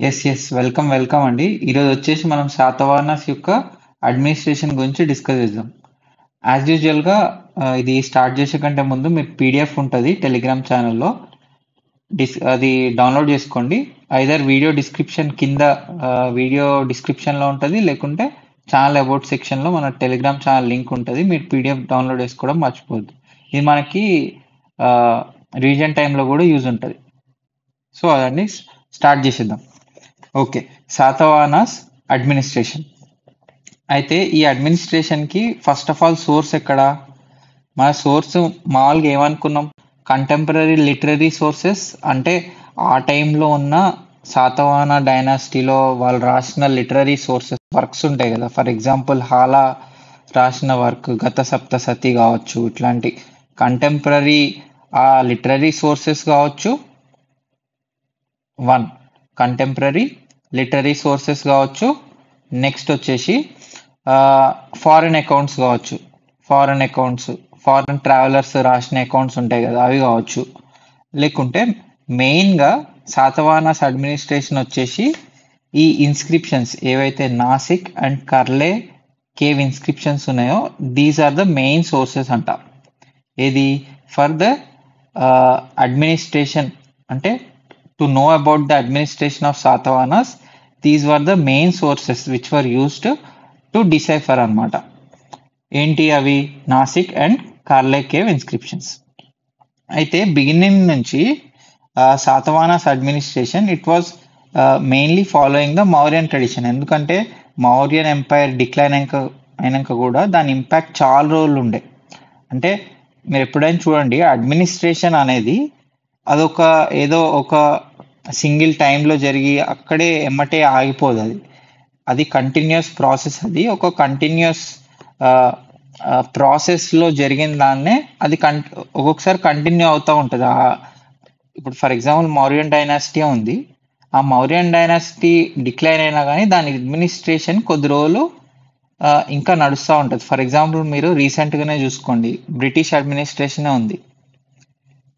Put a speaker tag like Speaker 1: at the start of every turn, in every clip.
Speaker 1: Welcome అండి. ఈరోజు వచ్చేసి మనం శాతవాహనస్ యొక్క అడ్మినిస్ట్రేషన్ గురించి డిస్కస్ చేద్దాం. యాజ్ యూజువల్గా ఇది స్టార్ట్ చేసే కంటే ముందు మీకు పీడిఎఫ్ ఉంటుంది టెలిగ్రామ్ ఛానల్లో. అది డౌన్లోడ్ చేసుకోండి. ఐదర్ వీడియో డిస్క్రిప్షన్ కింద వీడియో డిస్క్రిప్షన్లో ఉంటుంది, లేకుంటే ఛానల్ అబౌట్ సెక్షన్లో మన టెలిగ్రామ్ ఛానల్ లింక్ ఉంటుంది. మీరు పీడిఎఫ్ డౌన్లోడ్ చేసుకోవడం మర్చిపోద్దు. ఇది మనకి రీజన్ టైంలో కూడా యూజ్ ఉంటుంది. సో అదండి, స్టార్ట్ చేసేద్దాం. Okay, Satavahanas administration. అయితే ఈ అడ్మినిస్ట్రేషన్కి ఫస్ట్ ఆఫ్ ఆల్ సోర్స్ ఎక్కడ? మన సోర్స్ మామూలుగా ఏమనుకున్నాం, కంటెంపరీ లిటరరీ సోర్సెస్ అంటే ఆ టైంలో ఉన్న శాతవాహన డైనాసిటీలో వాళ్ళు రాసిన లిటరరీ సోర్సెస్ వర్క్స్ ఉంటాయి కదా. ఫర్ ఎగ్జాంపుల్ హాలా రాసిన వర్క్ గత సప్తసతి కావచ్చు, ఇట్లాంటి కంటెంపరీ ఆ లిటరరీ సోర్సెస్ కావచ్చు. కంటెంపరీ లిటరరీ సోర్సెస్ కావచ్చు. నెక్స్ట్ వచ్చేసి ఫారెన్ అకౌంట్స్ కావచ్చు. ఫారెన్ ట్రావెలర్స్ రాసిన అకౌంట్స్ ఉంటాయి కదా, అవి కావచ్చు. లేకుంటే మెయిన్గా శాతవాహనాస్ అడ్మినిస్ట్రేషన్ వచ్చేసి ఈ ఇన్స్క్రిప్షన్స్ ఏవైతే Nasik and Karle cave inscriptions ఉన్నాయో, these are the main sources అంట. ఏది ఫర్ ద అడ్మినిస్ట్రేషన్, అంటే to know about the administration of Satavahanas, these were the main sources which were used to decipher అన్నమాట. ఏంటి అవి? Nasik and Karle cave inscriptions. అయితే beginning నుంచి Satavahanas administration it was mainly following the Mauryan tradition. ఎందుకంటే Mauryan umpire decline అయినాక కూడా దాని ఇంపాక్ట్ చాలా రోజులు ఉండే. అంటే మీరు ఎప్పుడైనా చూడండి, అడ్మినిస్ట్రేషన్ అనేది అదొక ఏదో ఒక సింగిల్ టైంలో జరిగి అక్కడే ఎమ్మటే ఆగిపోదు. అది కంటిన్యూస్ ప్రాసెస్. అది ఒక కంటిన్యూస్ ప్రాసెస్లో జరిగిన దాన్నే అది ఒక్కొక్కసారి కంటిన్యూ అవుతూ ఉంటుంది. ఇప్పుడు ఫర్ ఎగ్జాంపుల్ మౌర్యన్ డైనాసిటీ ఉంది. ఆ మౌర్యన్ డైనాసిటీ డిక్లైన్ అయినా కానీ దాని అడ్మినిస్ట్రేషన్ కొద్ది రోజులు ఇంకా నడుస్తూ ఉంటుంది. ఫర్ ఎగ్జాంపుల్ మీరు రీసెంట్గానే చూసుకోండి, బ్రిటిష్ అడ్మినిస్ట్రేషనే ఉంది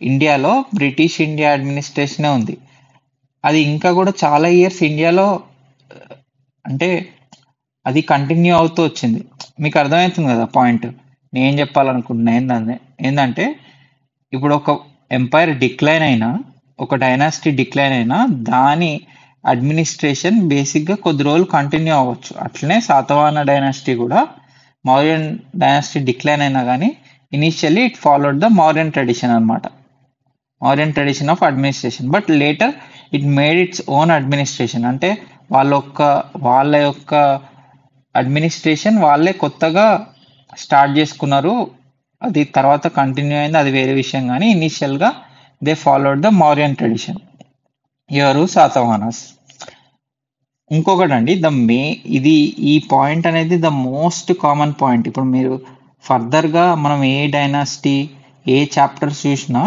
Speaker 1: ఇండియాలో. బ్రిటిష్ ఇండియా అడ్మినిస్ట్రేషనే ఉంది. అది ఇంకా కూడా చాలా ఇయర్స్ ఇండియాలో అంటే అది కంటిన్యూ అవుతూ వచ్చింది. మీకు అర్థమవుతుంది కదా పాయింట్ నేను చెప్పాలనుకుంటున్నా. ఏంటంటే ఇప్పుడు ఒక ఎంపైర్ డిక్లైన్ అయినా, ఒక డైనాసిటీ డిక్లైన్ అయినా దాని అడ్మినిస్ట్రేషన్ బేసిక్గా కొద్ది రోజులు కంటిన్యూ అవ్వచ్చు. అట్లనే శాతవాహన డైనాసిటీ కూడా మౌర్యన్ డైనాసిటీ డిక్లైన్ అయినా కానీ initially it followed the Mauryan tradition అనమాట. Mauryan tradition of administration. But later it made its own administration. అంటే వాళ్ళ యొక్క అడ్మినిస్ట్రేషన్ వాళ్ళే కొత్తగా స్టార్ట్ చేసుకున్నారు. అది తర్వాత కంటిన్యూ అయింది, అది వేరే విషయం. కానీ ఇనిషియల్గా they followed the Mauryan tradition. ఎవరు? శాతవాహనాస్. ఇంకొకటి అండి, ఈ పాయింట్ అనేది ద మోస్ట్ కామన్ పాయింట్. ఇప్పుడు మీరు ఫర్దర్గా మనం ఏ డైనాసిటీ ఏ చాప్టర్స్ చూసినా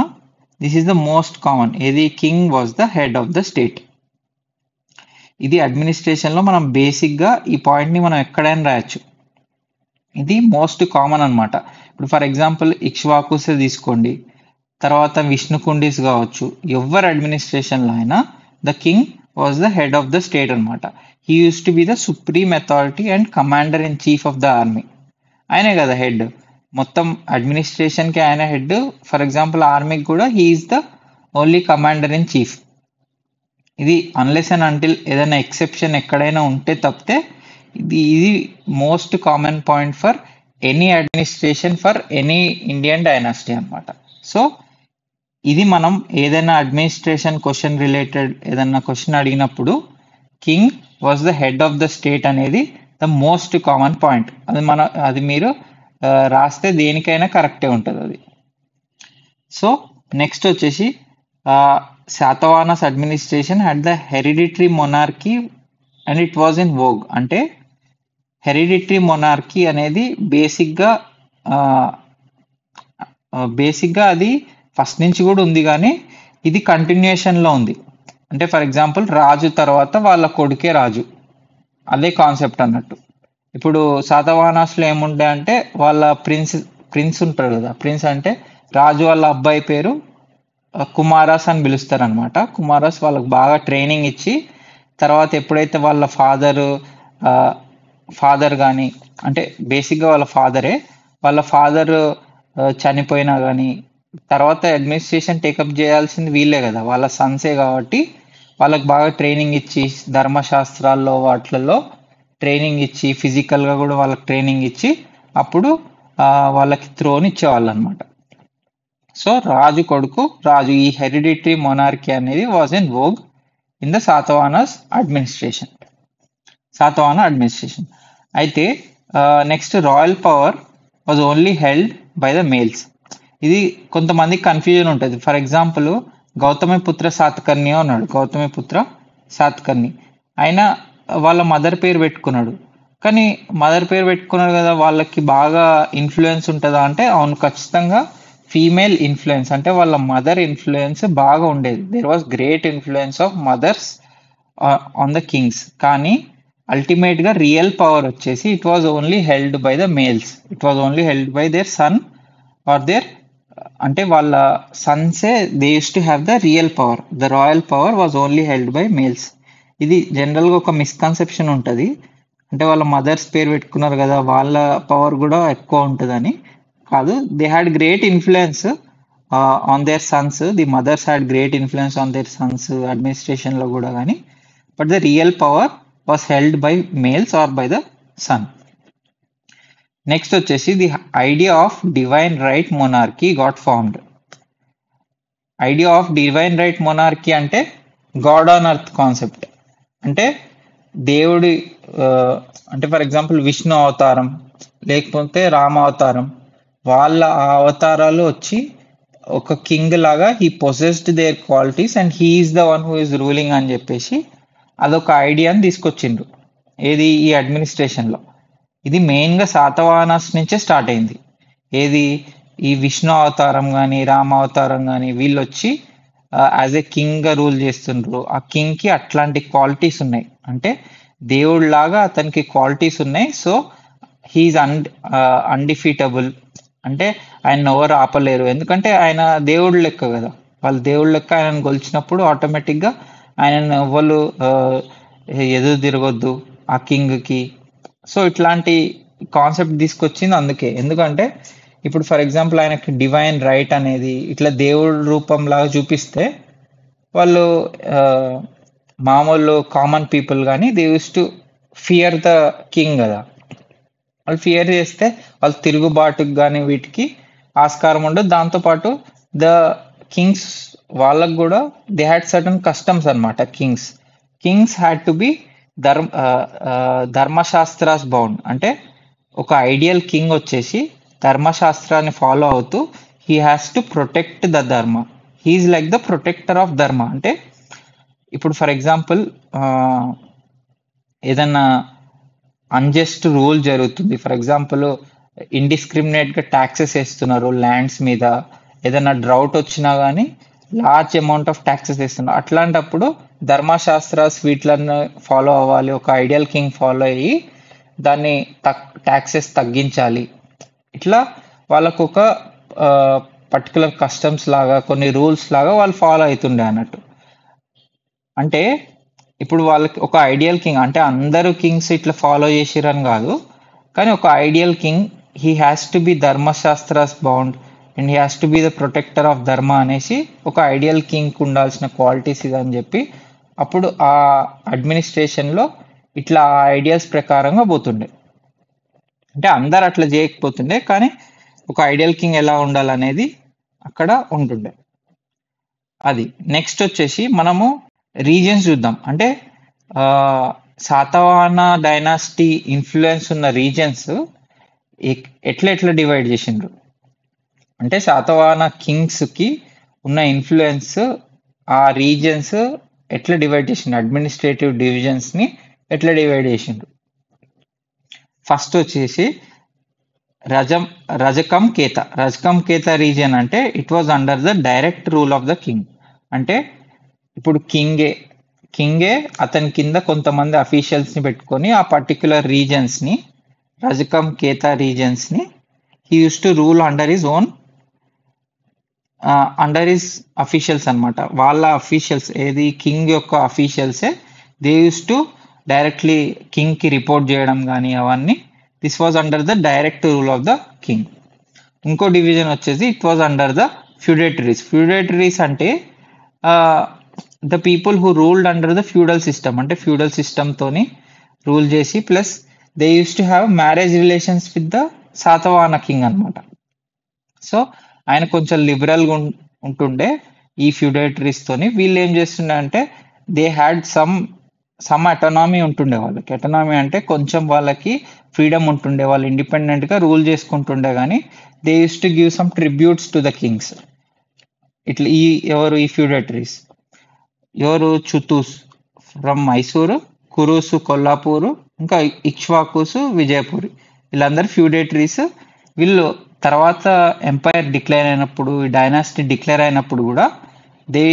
Speaker 1: this is the most common. ఏది? King was the head of the state. ఇది అడ్మినిస్ట్రేషన్లో మనం బేసిక్గా ఈ పాయింట్ని మనం ఎక్కడైనా రాయొచ్చు. ఇది మోస్ట్ కామన్ అనమాట. ఇప్పుడు ఫర్ ఎగ్జాంపుల్ ఇక్ష్వాకుసే తీసుకోండి, తర్వాత విష్ణుకుండిస్ కావచ్చు. ఎవరి అడ్మినిస్ట్రేషన్లో అయినా the king was the head of the state అనమాట. He use to be the supreme authority and commander in chief of the army. ఆయనే కదా హెడ్. మొత్తం అడ్మినిస్ట్రేషన్కి ఆయన హెడ్. ఫర్ ఎగ్జాంపుల్ ఆర్మీకి కూడా he is the only commander in chief. ఇది unless and until ఏదైనా exception ఎక్కడైనా ఉంటే తప్పితే ఇది most common point for any administration for any Indian dynasty అనమాట. సో ఇది మనం ఏదైనా అడ్మినిస్ట్రేషన్ క్వశ్చన్ రిలేటెడ్ ఏదైనా క్వశ్చన్ అడిగినప్పుడు king was the head of the state అనేది ద మోస్ట్ కామన్ పాయింట్. అది మీరు రాస్తే దేనికైనా కరెక్టే ఉంటుంది అది. సో నెక్స్ట్ వచ్చేసి Satavahanas administration had the hereditary monarchy and it was in Vogue. అంటే హెరిడిటరీ మొనార్కీ అనేది బేసిక్గా అది ఫస్ట్ నుంచి కూడా ఉంది, కానీ ఇది కంటిన్యూషన్లో ఉంది. అంటే ఫర్ ఎగ్జాంపుల్ రాజు తర్వాత వాళ్ళ కొడుకే రాజు, అదే కాన్సెప్ట్ అన్నట్టు. ఇప్పుడు శాతవాహనాస్లో ఏముంటాయి అంటే వాళ్ళ ప్రిన్స్ ఉంటారు కదా. ప్రిన్స్ అంటే రాజు వాళ్ళ అబ్బాయి పేరు కుమారాస్ అని పిలుస్తారు అనమాట. కుమారాస్ వాళ్ళకి బాగా ట్రైనింగ్ ఇచ్చి తర్వాత ఎప్పుడైతే వాళ్ళ ఫాదర్ కానీ, అంటే బేసిక్గా వాళ్ళ ఫాదర్ చనిపోయినా కానీ తర్వాత అడ్మినిస్ట్రేషన్ టేకప్ చేయాల్సింది వీళ్ళే కదా, వాళ్ళ సన్సే కాబట్టి వాళ్ళకి బాగా ట్రైనింగ్ ఇచ్చి ధర్మశాస్త్రాల్లో వాటిలలో ట్రైనింగ్ ఇచ్చి ఫిజికల్గా కూడా వాళ్ళకి ట్రైనింగ్ ఇచ్చి అప్పుడు వాళ్ళకి థ్రోన్ ఇచ్చేవాళ్ళు అనమాట. సో రాజు కొడుకు రాజు, ఈ హెరిడిటరీ మొనార్కీ అనేది was in vogue in the Satavahana administration. అయితే next royal power was only held by the males. ఇది కొంతమందికి కన్ఫ్యూజన్ ఉంటుంది. ఫర్ ఎగ్జాంపుల్ గౌతమిపుత్ర శాతకర్ణి ఉన్నాడు, గౌతమిపుత్ర శాతకర్ణి. ఆయన వాళ్ళ మదర్ పేరు పెట్టుకున్నాడు, కానీ మదర్ పేరు పెట్టుకున్నాడు కదా, వాళ్ళకి బాగా ఇన్ఫ్లుయెన్స్ ఉంటుందా అంటే అవును, ఖచ్చితంగా ఫీమేల్ ఇన్ఫ్లుయెన్స్, అంటే వాళ్ళ మదర్ ఇన్ఫ్లుయెన్స్ బాగా ఉండేది. There was great influence of mothers on the kings. కానీ అల్టిమేట్ గా రియల్ పవర్ వచ్చేసి it was only held by the males. It was only held by their son or their, అంటే వాళ్ళ సన్సే they use to have the real power. The royal power was only held by males. ఇది జనరల్గా ఒక misconception ఉంటుంది, అంటే వాళ్ళ mothers పేరు పెట్టుకున్నారు కదా వాళ్ళ పవర్ కూడా ఎక్కువ ఉంటుందని. కాదు, they had great influence on their sons. The mothers had great influence on their sons అడ్మినిస్ట్రేషన్లో కూడా, కానీ but the real power was held by males or by the son. Next వచ్చేసి the idea of divine right monarchy got formed. Idea of divine right monarchy అంటే God on earth concept. అంటే దేవుడి అంటే for example Vishnu అవతారం లేకపోతే రామ అవతారం, వాళ్ళ ఆ అవతారాలు వచ్చి ఒక కింగ్ లాగా he possessed their qualities and he is the one who is ruling అని చెప్పేసి అదొక ఐడియాని తీసుకొచ్చిండ్రు ఏది ఈ అడ్మినిస్ట్రేషన్లో. ఇది మెయిన్గా శాతవాహనాస్ నుంచే స్టార్ట్ అయింది. ఏది ఈ విష్ణు అవతారం కానీ రామ అవతారం కానీ వీళ్ళు వచ్చి యాజ్ ఏ కింగ్గా రూల్ చేస్తుండ్రు. ఆ కింగ్కి అట్లాంటి క్వాలిటీస్ ఉన్నాయి, అంటే దేవుడిలాగా అతనికి క్వాలిటీస్ ఉన్నాయి. సో హీఈస్ అన్డిఫీటబుల్, అంటే ఆయన ఎవరు ఆపలేరు, ఎందుకంటే ఆయన దేవుడు లెక్క కదా. వాళ్ళు దేవుడు లెక్క ఆయనను గొలిచినప్పుడు ఆటోమేటిక్గా ఆయనను ఎవ్వరు ఎదురు తిరగొద్దు ఆ కింగ్కి. సో ఇట్లాంటి కాన్సెప్ట్ తీసుకొచ్చింది అందుకే. ఎందుకంటే ఇప్పుడు ఫర్ ఎగ్జాంపుల్ ఆయనకి డివైన్ రైట్ అనేది ఇట్లా దేవుడి రూపం లాగా చూపిస్తే వాళ్ళు మామూలు కామన్ పీపుల్ కానీ they use to fear the king కదా. వాళ్ళు ఫియర్ చేస్తే వాళ్ళు తిరుగుబాటుకు కానీ వీటికి ఆస్కారం ఉండదు. దాంతోపాటు ద కింగ్స్ వాళ్ళకు కూడా దే హ్యాడ్ సర్టన్ కస్టమ్స్ అనమాట. Kings had to be Dharmashastras bound. అంటే ఒక ఐడియల్ కింగ్ వచ్చేసి ధర్మశాస్త్రాన్ని ఫాలో అవుతూ he has to protect the dharma. He is like the protector of dharma. అంటే ఇప్పుడు ఫర్ ఎగ్జాంపుల్ ఏదన్నా అన్జస్ట్ రూల్ జరుగుతుంది, ఫర్ ఎగ్జాంపుల్ ఇండిస్క్రిమినేట్గా ట్యాక్సెస్ వేస్తున్నారు ల్యాండ్స్ మీద, ఏదైనా డ్రౌట్ వచ్చినా కానీ లార్జ్ అమౌంట్ ఆఫ్ ట్యాక్సెస్ వేస్తున్నారు. అట్లాంటప్పుడు ధర్మశాస్త్రాస్ వీటిలను ఫాలో అవ్వాలి, ఒక ఐడియల్ కింగ్ ఫాలో అయ్యి దాన్ని ట్యాక్సెస్ తగ్గించాలి. ఇట్లా వాళ్ళకు ఒక పర్టికులర్ కస్టమ్స్ లాగా కొన్ని రూల్స్ లాగా వాళ్ళు ఫాలో అవుతుండే అన్నట్టు. అంటే ఇప్పుడు వాళ్ళకి ఒక ఐడియల్ కింగ్, అంటే అందరూ కింగ్స్ ఇట్లా ఫాలో చేసిరని కాదు, కానీ ఒక ideal king he has to be Dharmashastras bound and he has to be the protector of ధర్మ అనేసి ఒక ఐడియల్ కింగ్కి ఉండాల్సిన క్వాలిటీస్ ఇదని చెప్పి అప్పుడు ఆ అడ్మినిస్ట్రేషన్లో ఇట్లా ఆ ఐడియాస్ ప్రకారంగా పోతుండే. అంటే అందరు అట్లా చేయకపోతుండే, కానీ ఒక ఐడియల్ కింగ్ ఎలా ఉండాలనేది అక్కడ ఉంటుండే. అది నెక్స్ట్ వచ్చేసి మనము రీజియన్స్ చూద్దాం. అంటే శాతవాహన డైనాసిటీ ఇన్ఫ్లుయెన్స్ ఉన్న రీజియన్స్ ఎట్లా డివైడ్ చేసిండ్రు అంటే శాతవాహన కింగ్స్కి ఉన్న ఇన్ఫ్లుయెన్స్ ఆ రీజియన్స్ ఎట్లా డివైడ్ చేసిండ్రు, అడ్మినిస్ట్రేటివ్ డివిజన్స్ని ఎట్లా డివైడ్ చేసిండ్రు. ఫస్ట్ వచ్చేసి రజకం కేత రీజియన్ అంటే it was under the direct rule of the king. అంటే ఇప్పుడు కింగే అతని కింద కొంతమంది అఫీషియల్స్ని పెట్టుకొని ఆ పర్టిక్యులర్ రీజన్స్ని రజకం కేత రీజన్స్ని he use to rule under his officials అనమాట. వాళ్ళ అఫీషియల్స్ ఏది కింగ్ యొక్క అఫీషియల్సే they use to directly king కి రిపోర్ట్ చేయడం కానీ అవన్నీ. This was under the direct rule of the king. ఇంకో డివిజన్ వచ్చేసి it was under the feudatories. Feudatories అంటే the people who ruled under the feudal system, అంటే ఫ్యూడల్ సిస్టమ్ తోని rule చేసి plus they use to have marriage relations with the Satavahana king అనమాట. So ఆయన కొంచెం లిబరల్గా ఉంటుండే ఈ ఫ్యూడేటరీస్ తోని. వీళ్ళు ఏం చేస్తుండే అంటే దే హ్యాడ్ సమ్ అటోనామీ ఉంటుండే వాళ్ళకి. అటోనామీ అంటే కొంచెం వాళ్ళకి ఫ్రీడమ్ ఉంటుండే, వాళ్ళు ఇండిపెండెంట్ గా రూల్ చేసుకుంటుండే, కానీ they use to give some tributes to the Kings. ఇట్లా ఎవరు ఈ ఫ్యూడేటరీస్ ఎవరు? చుతూస్ ఫ్రమ్ మైసూరు, కురుసు కొల్లాపూరు, ఇంకా ఇక్ష్వాకుసు విజయపూరి, వీళ్ళందరూ ఫ్యూడేటరీస్. వీళ్ళు తర్వాత ఎంపైర్ డిక్లేర్ అయినప్పుడు, డైనాసిటీ డిక్లేర్ అయినప్పుడు కూడా దే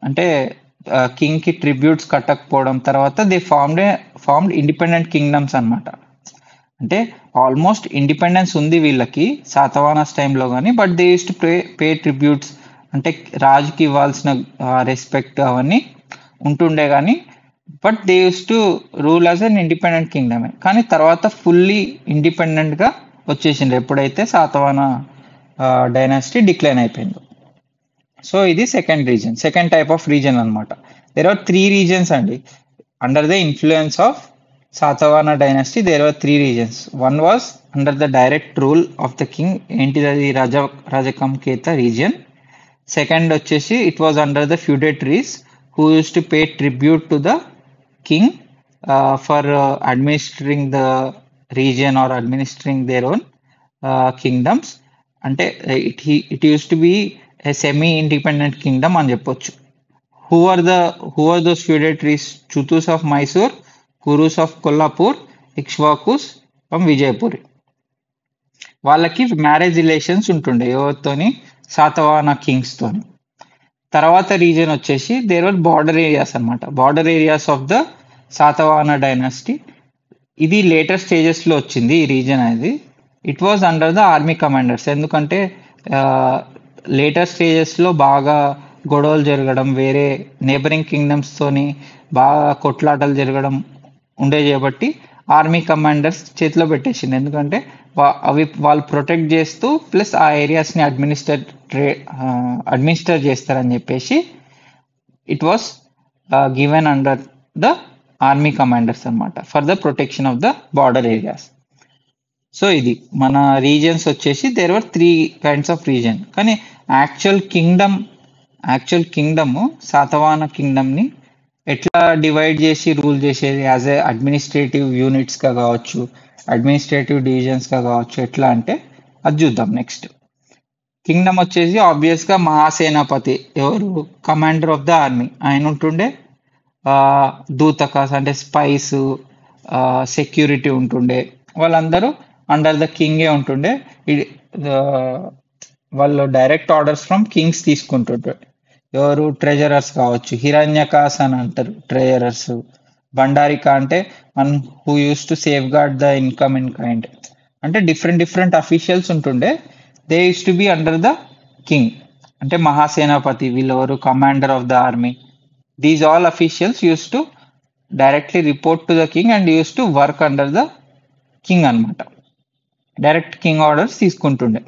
Speaker 1: అంటే కింగ్ కి ట్రిబ్యూట్స్ కట్టకపోవడం తర్వాత దే ఫార్మ్డ్ ఇండిపెండెంట్ కింగ్డమ్స్ అనమాట. అంటే ఆల్మోస్ట్ ఇండిపెండెన్స్ ఉంది వీళ్ళకి శాతవాహనాస్ టైంలో కానీ, but they use to pay tributes, అంటే రాజుకి ఇవ్వాల్సిన రెస్పెక్ట్ అవన్నీ ఉంటుండే కానీ, but they use to rule as an independent కింగ్డమే. కానీ తర్వాత ఫుల్లీ ఇండిపెండెంట్ గా వచ్చేసిండ్రు ఎప్పుడైతే శాతవాహన డైనాసిటీ డిక్లైన్ అయిపోయిందో. సో ఇది సెకండ్ టైప్ ఆఫ్ రీజన్ అనమాట. దేర్ ఆర్ 3 రీజన్స్ అండి. Under the influence of Satavahana dynasty there are 3 regions. One was under the direct rule of the king, ఏంటిది? రాజకంకేత రీజియన్. సెకండ్ వచ్చేసి it was under the feudatories who use to pay tribute to the king for administering the region or administering their own kingdoms. అంటే it use to be a semi independent kingdom అని చెప్పొచ్చు. Who are those feudatories? Chutus of Mysore, Kurus of Kollapur, Ikshvakus from Vijayapuri. వాళ్ళకి marriage relations ఉంటుండే ఎవరితోని? Satavahana Kings తోని. తర్వాత reason వచ్చేసి there were border areas అనమాట. Border areas of the Satavahana dynasty. ఇది లేటర్ స్టేజెస్ లో వచ్చింది ఈ రీజన్ అనేది. It was under the army commanders. ఎందుకంటే లేటర్ స్టేజెస్ లో బాగా గొడవలు జరగడం, వేరే నేబరింగ్ కింగ్డమ్స్ తోని బాగా కొట్లాటలు జరగడం ఉండే చేయబట్టి ఆర్మీ కమాండర్స్ చేతిలో పెట్టేసింది. ఎందుకంటే అవి వాళ్ళు ప్రొటెక్ట్ చేస్తూ ప్లస్ ఆ ఏరియాస్ ని అడ్మినిస్టర్ చేస్తారని చెప్పేసి it was given under the army commanders అనమాట for the protection of the border areas. So ఇది మన రీజన్స్ వచ్చేసి there were 3 kinds of region. కానీ యాక్చువల్ కింగ్డమ్ శాతవాహన కింగ్డమ్ ని ఎట్లా డివైడ్ చేసి రూల్ చేసేది? యాజ్ ఏ అడ్మినిస్ట్రేటివ్ యూనిట్స్ గా కావచ్చు, అడ్మినిస్ట్రేటివ్ డివిజన్స్ గా కావచ్చు. ఎట్లా అంటే అది చూద్దాం నెక్స్ట్. కింగ్డమ్ వచ్చేసి ఆబ్వియస్ గా మహాసేనాపతి, ఎవరు? Commander of the army. ఆయన ఉంటుండే. దూతకాస్ అంటే స్పైస్, సెక్యూరిటీ ఉంటుండే. వాళ్ళందరూ అండర్ ద కింగే ఉంటుండే. వాళ్ళు డైరెక్ట్ ఆర్డర్స్ ఫ్రమ్ కింగ్స్ తీసుకుంటుంటారు. ఎవరు? ట్రెజరర్స్ కావచ్చు. హిరణ్యకాస్ అని అంటారు ట్రెజరర్స్. భండారిక అంటే one who use to safeguard the income in kind. అంటే డిఫరెంట్ అఫీషియల్స్ ఉంటుండే. They use to be under the king. అంటే మహాసేనాపతి వీళ్ళెవరు? Commander of the army. These all officials use to directly report to the king and use to work under the king అనమాట. Direct king orders తీసుకుంటుండే.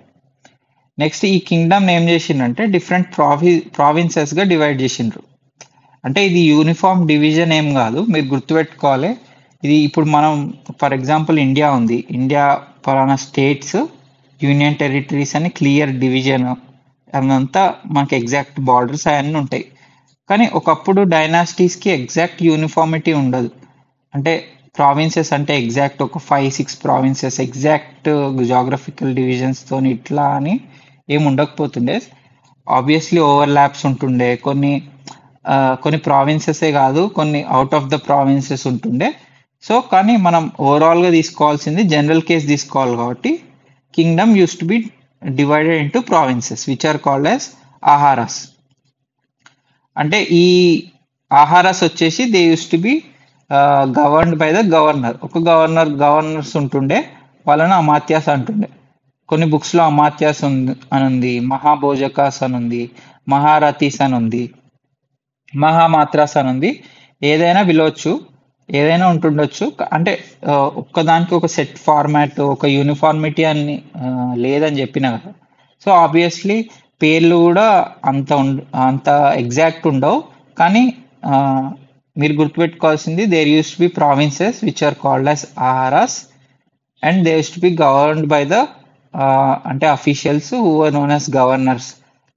Speaker 1: Next ఈ Kingdom ఏం చేసిండ్రంటే different provinces గా divide చేసిండ్రు. అంటే ఇది యూనిఫామ్ డివిజన్ ఏం కాదు, మీరు గుర్తుపెట్టుకోవాలి. ఇది ఇప్పుడు మనం ఫర్ ఎగ్జాంపుల్ ఇండియా ఉంది. ఇండియా పలానా స్టేట్స్, యూనియన్ టెరిటరీస్ అని క్లియర్ డివిజన్ అదంతా మనకి ఎగ్జాక్ట్ బార్డర్స్ అవన్నీ ఉంటాయి. కానీ ఒకప్పుడు డైనాసిటీస్ కి ఎగ్జాక్ట్ యూనిఫార్మిటీ ఉండదు. అంటే ప్రావిన్సెస్ అంటే ఎగ్జాక్ట్ ఒక 5-6 ప్రావిన్సెస్ ఎగ్జాక్ట్ జాగ్రఫికల్ డివిజన్స్ తోని ఇట్లా అని ఏమి ఉండకపోతుండే. ఆబ్వియస్లీ ఓవర్ ల్యాప్స్ ఉంటుండే. కొన్ని ప్రావిన్సెసే కాదు, కొన్ని అవుట్ ఆఫ్ ద ప్రావిన్సెస్ ఉంటుండే. సో కానీ మనం ఓవరాల్ గా తీసుకోవాల్సింది జనరల్ కేస్ తీసుకోవాలి కాబట్టి kingdom use to be divided into provinces which are called as aharas. అంటే ఈ ఆహారాస్ వచ్చేసి they use to be governed by the governor. ఒక గవర్నర్స్ ఉంటుండే, వాళ్ళని అమాత్యాస్ అంటుండే. కొన్ని బుక్స్ లో అమాత్యాస్ అని ఉంది, మహాభోజకాస్ అని ఉంది, మహారథీస్ అని ఉంది, మహామాత్రాస్ అని ఉంది. ఏదైనా పిలవచ్చు, ఏదైనా ఉంటుండొచ్చు. అంటే ఒక్కదానికి ఒక సెట్ ఫార్మాట్, ఒక యూనిఫార్మిటీ అని లేదని చెప్పిన కదా. సో ఆబ్వియస్లీ పేర్లు కూడా అంత ఎగ్జాక్ట్ ఉండవు. కానీ ఆ, మీరు గుర్తుపెట్టుకోవాల్సింది, there use to be provinces which are called as aharas, and they use to be governed by the అంటే officials who are known as governors,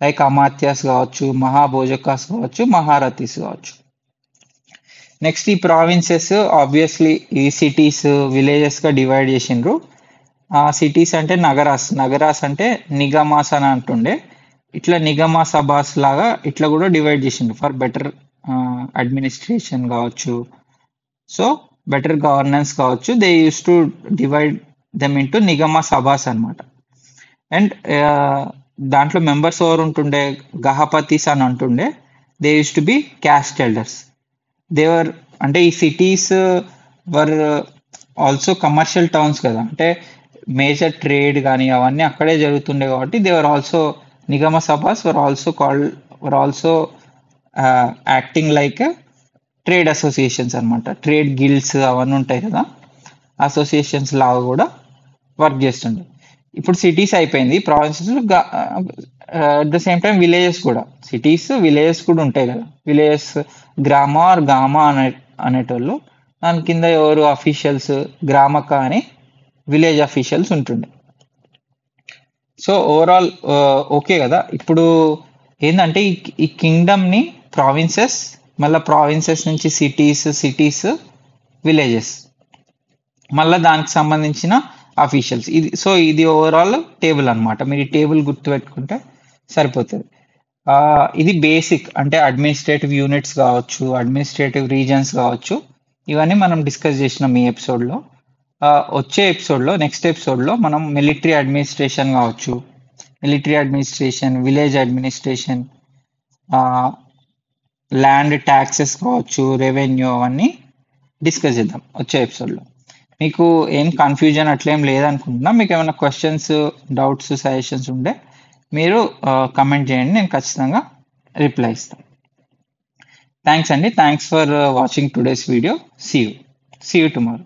Speaker 1: like amatyas కావచ్చు, మహాభోజకాస్ కావచ్చు, మహారథీస్ కావచ్చు. నెక్స్ట్ ఈ ప్రావిన్సెస్ ఆబ్వియస్లీ ఈ సిటీస్, విలేజెస్ గా డివైడ్ చేసిండ్రు. ఆ సిటీస్ అంటే నగరాస్, నగరాస్ అంటే నిగమాస్ అని అంటుండే. ఇట్లా నిగమ సభాస్ లాగా ఇట్లా కూడా డివైడ్ చేసిండ్రు ఫర్ బెటర్ అడ్మినిస్ట్రేషన్ కావచ్చు. సో బెటర్ గవర్నెన్స్ కావచ్చు, they use to divide them into nigama sabhas అన్నమాట. అండ్ దాంట్లో మెంబర్స్ ఎవరు ఉంటుండే, గహపతిస్ అని అంటుండే. They use to be caste elders. They were అంటే ఈ cities were also commercial towns కదా, అంటే మేజర్ ట్రేడ్ కానీ అవన్నీ అక్కడే జరుగుతుండే కాబట్టి they were also nigama sabhas were also acting like trade associations అన్నమాట. ట్రేడ్ గిల్డ్స్ అవన్నీ ఉంటాయి కదా, అసోసియేషన్స్ లాగా కూడా వర్క్ చేస్తుండే. ఇప్పుడు సిటీస్ అయిపోయింది, provinces. At the same time villages కూడా, సిటీస్ విలేజెస్ కూడా ఉంటాయి కదా. విలేజెస్ గ్రామ ఆర్ గామ అనేటోళ్ళు, దాని కింద ఎవరు అఫీషియల్స్, గ్రామక అని విలేజ్ అఫీషియల్స్ ఉంటుండే. సో ఓవరాల్ ఓకే కదా. ఇప్పుడు ఏంటంటే ఈ కింగ్డమ్ ని ప్రావిన్సెస్, మళ్ళీ ప్రావిన్సెస్ నుంచి సిటీస్ విలేజెస్, మళ్ళీ దానికి సంబంధించిన అఫీషియల్స్. ఇది ఓవరాల్ టేబుల్ అన్నమాట. మీరు ఈ టేబుల్ గుర్తుపెట్టుకుంటే సరిపోతుంది. ఇది బేసిక్, అంటే అడ్మినిస్ట్రేటివ్ యూనిట్స్ కావచ్చు, అడ్మినిస్ట్రేటివ్ రీజన్స్ కావచ్చు, ఇవన్నీ మనం డిస్కస్ చేసినాం ఈ ఎపిసోడ్లో. వచ్చే ఎపిసోడ్లో, నెక్స్ట్ ఎపిసోడ్లో మనం మిలిటరీ అడ్మినిస్ట్రేషన్ కావచ్చు, విలేజ్ అడ్మినిస్ట్రేషన్, ల్యాండ్ ట్యాక్సెస్ కావచ్చు, రెవెన్యూ, అవన్నీ డిస్కస్ చేద్దాం వచ్చే ఎపిసోడ్లో. మీకు ఏం కన్ఫ్యూజన్ అట్లేం లేదనుకుంటున్నా. మీకు ఏమైనా క్వశ్చన్స్, డౌట్స్, సజెషన్స్ ఉంటే మీరు కమెంట్ చేయండి, నేను ఖచ్చితంగా రిప్లై ఇస్తాను. థ్యాంక్స్ అండి. Thanks for watching today's video. See you tomorrow.